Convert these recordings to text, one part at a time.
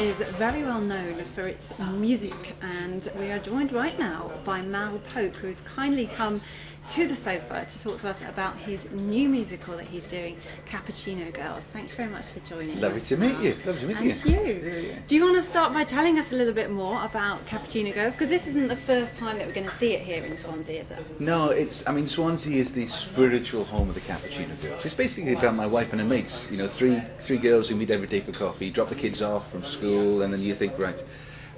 is very well known for its music, and we are joined right now by Mal Pope, who has kindly come to the sofa to talk to us about his new musical that he's doing, Cappuccino Girls. Thanks very much for joining us. Lovely to meet you. Lovely to meet you. Thank you. Yeah. Do you want to start by telling us a little bit more about Cappuccino Girls? Because this isn't the first time that we're going to see it here in Swansea, is it? No, Swansea is the spiritual home of the Cappuccino Girls. It's basically about my wife and her mates. You know, three girls who meet every day for coffee, drop the kids off from school, and then you think, right.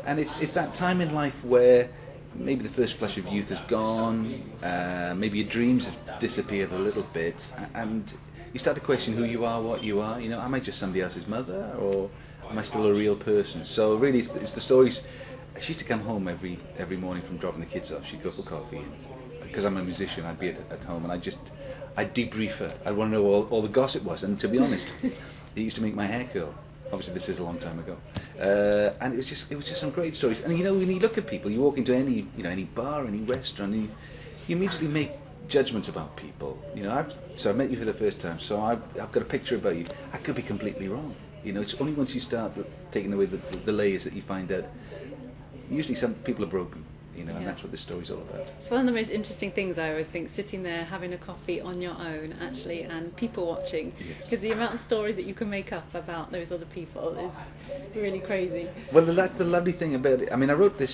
And it's that time in life where maybe the first flush of youth has gone, maybe your dreams have disappeared a little bit, and you start to question who you are, what you are. You know, am I just somebody else's mother, or am I still a real person? So really, it's the stories. She used to come home every morning from dropping the kids off. She'd go for coffee, and because I'm a musician, I'd be at home, and I'd debrief her. I'd want to know all the gossip was, and to be honest, it used to make my hair curl. Obviously, this is a long time ago, and it was just some great stories. And you know, when you look at people, you walk into any bar, any restaurant, and you immediately make judgments about people. You know, I met you for the first time, so I've got a picture about you. I could be completely wrong. You know, it's only once you start taking away the layers that you find out. Usually, some people are broken. You know, and that's what this story's all about. It's one of the most interesting things, I always think, sitting there having a coffee on your own, actually, and people watching. Because the amount of stories that you can make up about those other people is really crazy. Well, that's the lovely thing about it. I mean, I wrote the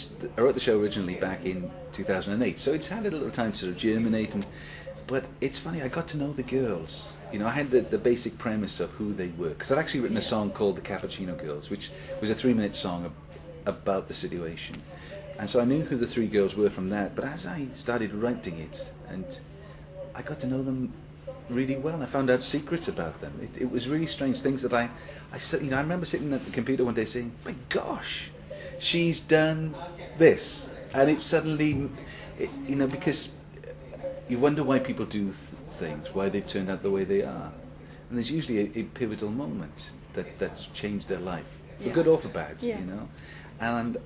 show originally back in 2008, so it's had a little time to sort of germinate. But it's funny, I got to know the girls. You know, I had the basic premise of who they were. Because I'd actually written a song called the Cappuccino Girls, which was a 3-minute song about the situation. And so I knew who the 3 girls were from that, but as I started writing it, and I got to know them really well, I found out secrets about them. It was really strange things that I remember sitting at the computer one day saying, my gosh, she's done this. And it's suddenly, because you wonder why people do things, why they've turned out the way they are. And there's usually a pivotal moment that's changed their life, for good or for bad, you know. And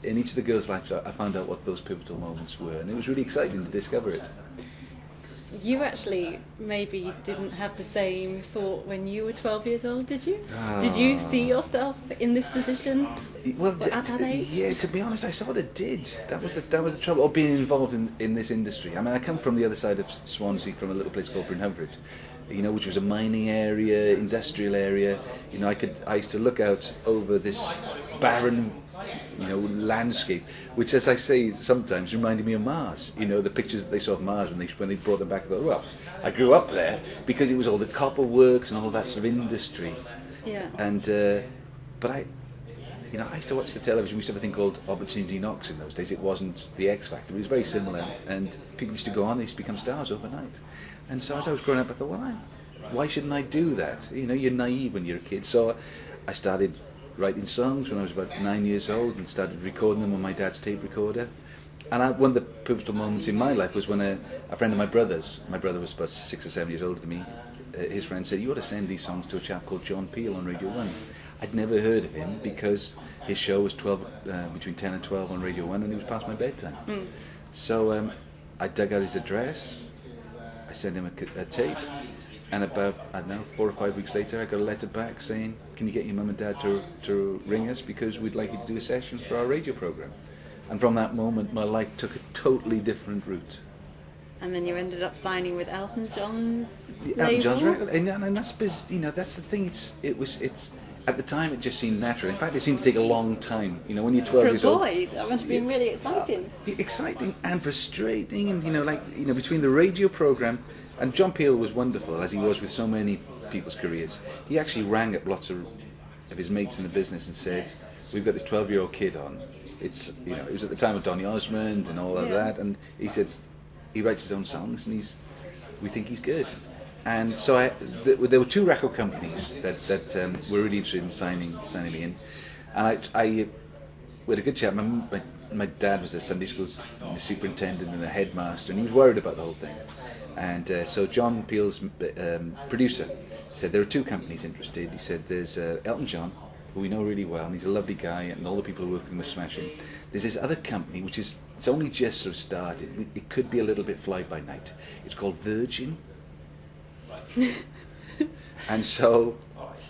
in each of the girls' lives, I found out what those pivotal moments were, and it was really exciting to discover it. You actually maybe didn't have the same thought when you were 12 years old, did you? Did you see yourself in this position at that age? Yeah, to be honest, I sort of did. That was the trouble of being involved in this industry. I mean, I come from the other side of Swansea, from a little place called Bryn Hyfryd, you know, which was a mining area, industrial area. You know, I used to look out over this barren, you know, landscape, which, as I say, sometimes reminded me of Mars. You know, the pictures that they saw of Mars when they brought them back. I thought, well, I grew up there because it was all the copper works and all that sort of industry. Yeah. And but I used to watch the television. We used to have a thing called Opportunity Knocks in those days. It wasn't the X Factor. It was very similar, and people used to go on. They used to become stars overnight. And so as I was growing up, I thought, well, why shouldn't I do that? You know, you're naive when you're a kid. So I started writing songs when I was about 9 years old and started recording them on my dad's tape recorder. And one of the pivotal moments in my life was when a friend of my brother was about 6 or 7 years older than me, his friend said, you ought to send these songs to a chap called John Peel on Radio 1. I'd never heard of him because his show was between 10 and 12 on Radio 1, and it was past my bedtime. So I dug out his address, I sent him a tape, and about, 4 or 5 weeks later, I got a letter back saying, can you get your mum and dad to ring us because we'd like you to do a session for our radio programme. And from that moment, my life took a totally different route. And then you ended up signing with Elton John's label? Elton John's record, and that's, you know, that's the thing. It's at the time it just seemed natural. In fact, it seemed to take a long time. You know, when you're 12 years old. For a boy, that must have been really exciting. Exciting and frustrating, and between the radio programme. And John Peel was wonderful, as he was with so many people's careers. He actually rang up lots of his mates in the business and said, we've got this 12-year-old kid on. It was at the time of Donny Osmond and all of that, and he says he writes his own songs and we think he's good. And so there were 2 record companies that were really interested in signing me in, and we had a good chat. My dad was a Sunday school superintendent and a headmaster, and he was worried about the whole thing. And so John Peel's producer said there are 2 companies interested. He said there's Elton John, who we know really well, and he's a lovely guy, and all the people who work with him are smashing. There's this other company which it's only just sort of started. It could be a little bit fly by night. It's called Virgin. And so,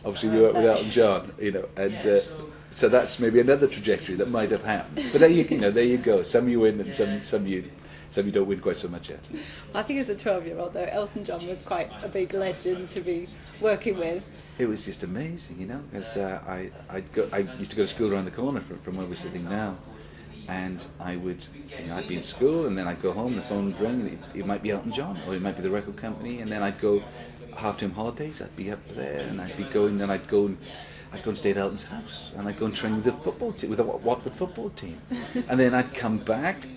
obviously, we worked with Elton John, you know, and so that's maybe another trajectory that might have happened. But there you go. Some you win, and some you don't win quite so much yet. I think as a 12-year-old, though, Elton John was quite a big legend to be working with. It was just amazing, you know, because I used to go to school around the corner from where we're sitting now, and I'd be in school, and then I'd go home, the phone would ring, and it might be Elton John, or it might be the record company, and then I'd go half-term holidays, I'd be up there, and I'd go and stay at Elton's house, and I'd go and train with the football team, with the Watford football team, and then I'd come back,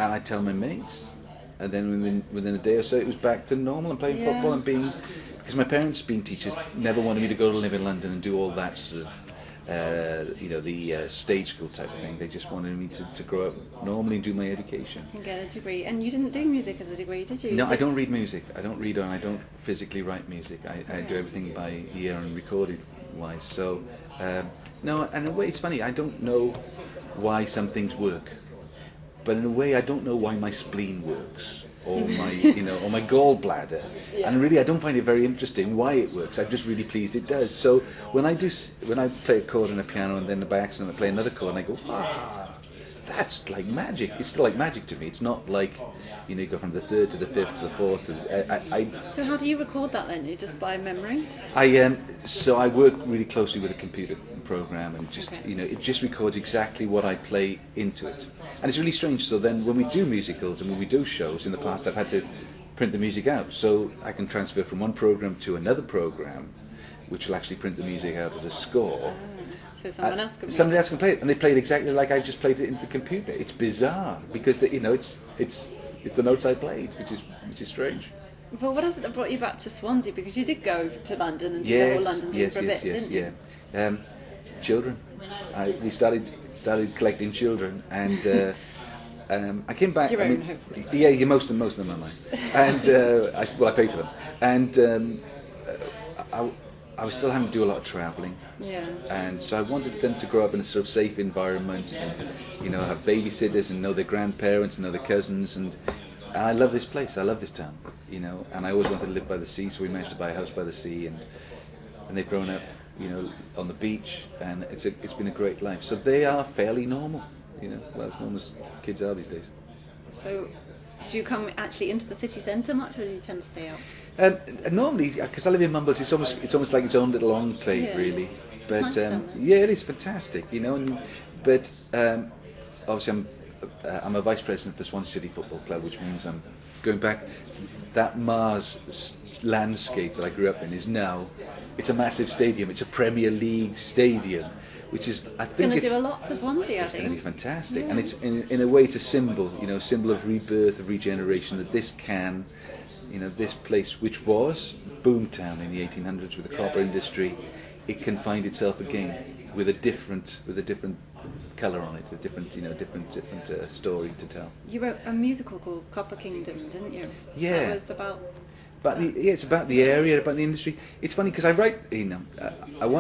and I'd tell my mates, and then within a day or so, it was back to normal and playing football and being. Because my parents, being teachers, never wanted me to go to live in London and do all that sort of, the stage school type of thing. They just wanted me to grow up normally and do my education. And get a degree. And you didn't do music as a degree, did you? No, I don't read music. I don't read, and I don't physically write music. I do everything by ear and recording-wise. So, no, and in a way, it's funny. I don't know why some things work. But in a way, I don't know why my spleen works. Or my, or my gallbladder, and really I don't find it very interesting why it works. I'm just really pleased it does. So when I play a chord on a piano and then by accident I play another chord and I go, that's like magic. It's still like magic to me. It's not like, you go from the third to the fifth to the fourth. So how do you record that then? You just by memory? So I work really closely with a computer program, and just it just records exactly what I play into it, and it's really strange. So then when we do musicals and when we do shows in the past, I've had to print the music out, so I can transfer from one program to another program, which will actually print the music out as a score. So someone else can. Somebody else can play it, and they play it exactly like I just played it into the computer. It's bizarre because it's the notes I played, which is strange. But what is it that brought you back to Swansea? Because you did go to London and do the whole London thing for a bit, didn't you? Yeah. Children. We started collecting children, and I came back. Your own, hopefully. Yeah, most of them are mine, and I pay for them, and I was still having to do a lot of travelling. Yeah. And so I wanted them to grow up in a sort of safe environment, and have babysitters and know their grandparents and know their cousins, and I love this place. I love this town, and I always wanted to live by the sea, so we managed to buy a house by the sea, and they've grown up, on the beach, and it's been a great life. So they are fairly normal, well, as normal as kids are these days. So, do you come actually into the city centre much, or do you tend to stay out? Normally, because I live in Mumbles, it's almost like its own little enclave, really. But nice, it is fantastic, but obviously I'm a vice president of the Swansea City Football Club, which means I'm going back. That Mars landscape that I grew up in is now, it's a massive stadium. It's a Premier League stadium, which is, I think, going to do a lot for Swansea. It's going to be fantastic, and it's in a way it's a symbol, symbol of rebirth, of regeneration. That this can, this place which was boomtown in the 1800s with the copper industry, it can find itself again with a different colour on it, with different story to tell. You wrote a musical called Copper Kingdom, didn't you? Yeah. That was about. It's about the area, about the industry. It's funny because I write, I've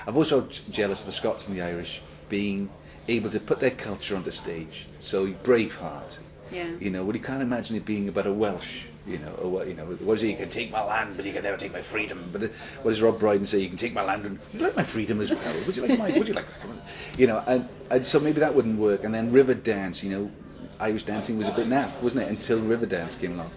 always felt jealous of the Scots and the Irish being able to put their culture onto stage. So Braveheart, well, you can't imagine it being about a Welsh, what is it? You can take my land, but you can never take my freedom. But what does Rob Brydon say? You can take my land, and would you like my freedom as well? Would you like mine? Would you like, and so maybe that wouldn't work. And then River Dance, Irish dancing was a bit naff, wasn't it? Until River Dance came along.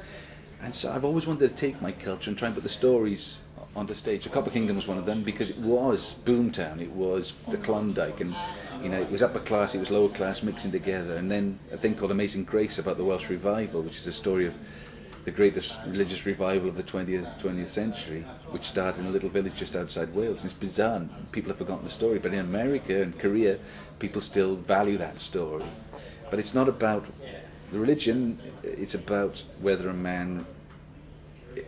And so I've always wanted to take my culture and try and put the stories onto stage. The Copper Kingdom was one of them because it was boomtown, it was the Klondike, and it was upper class, it was lower class mixing together. And then a thing called Amazing Grace about the Welsh Revival, which is a story of the greatest religious revival of the 20th century, which started in a little village just outside Wales. And it's bizarre, people have forgotten the story, but in America and Korea, people still value that story. But it's not about the religion, it's about whether a man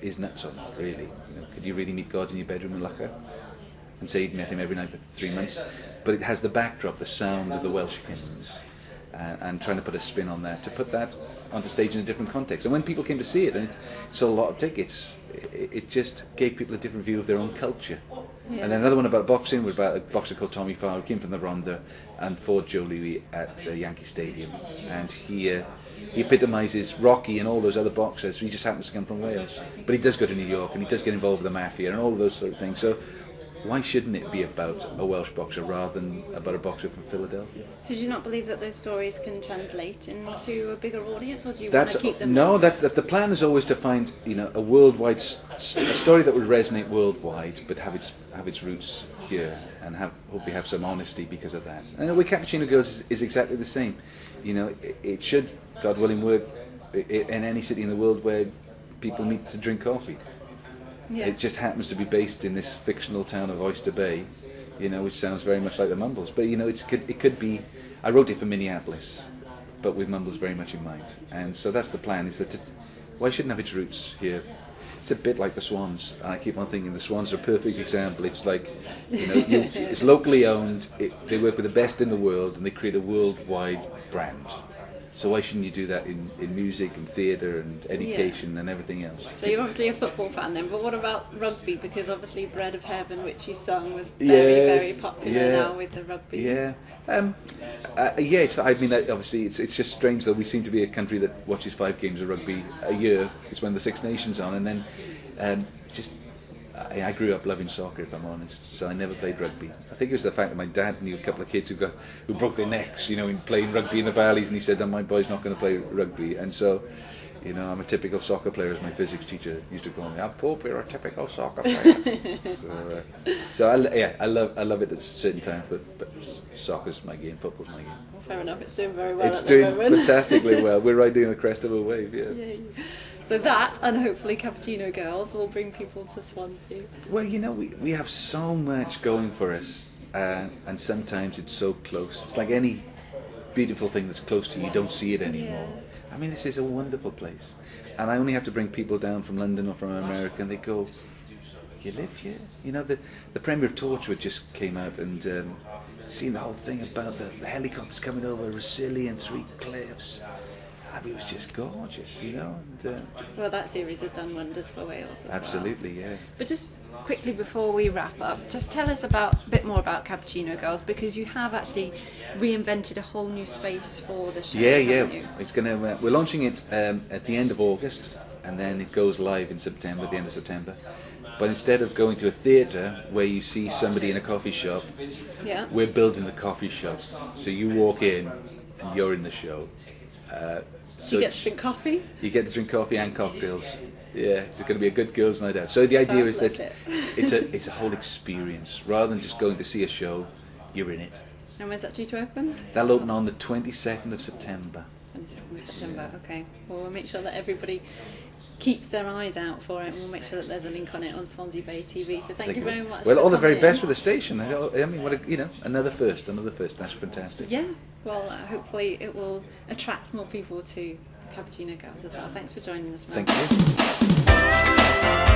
is nuts or not, really. Could you really meet God in your bedroom in Lacha and say you'd met him every night for 3 months? But it has the backdrop, the sound of the Welsh hymns, and trying to put a spin on that, to put that onto stage in a different context. And when people came to see it, and it sold a lot of tickets, it just gave people a different view of their own culture. Yeah. And then another one about boxing was about a boxer called Tommy Farr, who came from the Ronda and fought Joe Louis at Yankee Stadium. And he epitomises Rocky and all those other boxers. He just happens to come from Wales. But he does go to New York, and he does get involved with the mafia and all of those sort of things. So why shouldn't it be about a Welsh boxer rather than about a boxer from Philadelphia? So do you not believe that those stories can translate into a bigger audience, or do you want to keep them? No, that's the plan is always to find a worldwide a story that would resonate worldwide, but have its roots here, and hopefully have some honesty because of that. And with Cappuccino Girls is exactly the same. It should, God willing, work in any city in the world where people meet to drink coffee. Yeah. It just happens to be based in this fictional town of Oyster Bay, which sounds very much like the Mumbles. But it could be. I wrote it for Minneapolis, but with Mumbles very much in mind. And so that's the plan. Is that why shouldn't have its roots here? It's a bit like the Swans, and I keep on thinking the Swans are a perfect example. It's like, it's locally owned. They work with the best in the world, and they create a worldwide brand. So why shouldn't you do that in music and theatre and education and everything else? So you're obviously a football fan then, but what about rugby? Because obviously Bread of Heaven, which you sung, was very popular now with the rugby. Yeah. Obviously it's just strange that we seem to be a country that watches 5 games of rugby a year. It's when the Six Nations on, and then I grew up loving soccer, if I'm honest, so I never played rugby. I think it was the fact that my dad knew a couple of kids who broke their necks, in playing rugby in the valleys, and he said, my boy's not going to play rugby. And so, I'm a typical soccer player, as my physics teacher used to call me. Pope, you're a typical soccer player. I love it at certain times, but soccer's my game, football's my game. Well, fair enough, it's doing very well. It's doing fantastically well. We're riding the crest of a wave, yeah. Yay. So that, and hopefully Cappuccino Girls, will bring people to Swansea. Well, we have so much going for us, and sometimes it's so close. It's like any beautiful thing that's close to you, you don't see it anymore. Yeah. I mean, this is a wonderful place. And I only have to bring people down from London or from America, and they go, you live here? The Premier of Torchwood just came out and seen the whole thing about the helicopters coming over Rosilly and Three Cliffs. It was just gorgeous, And, well, that series has done wonders for Wales as absolutely, well. Yeah. But just quickly before we wrap up, just tell us a bit more about Cappuccino Girls, because you have actually reinvented a whole new space for the show. Yeah. It's gonna. We're launching it at the end of August, and then it goes live in September, the end of September. But instead of going to a theatre where you see somebody in a coffee shop, we're building the coffee shop. So you walk in and you're in the show. So you get to drink coffee? You get to drink coffee and cocktails. Yeah, it's going to be a good girls' night out. So the idea is that it's a whole experience. Rather than just going to see a show, you're in it. And when's that due to open? That'll open on the 22nd of September. 22nd of September, okay. Well, we'll make sure that everybody keeps their eyes out for it, and we'll make sure that there's a link on it on Swansea Bay TV. So thank you very much. Well, all the very best for the station. I mean, another first. That's fantastic. Yeah. Well, hopefully it will attract more people to Cappuccino Girls as well. Thanks for joining us, Mike. Thank you.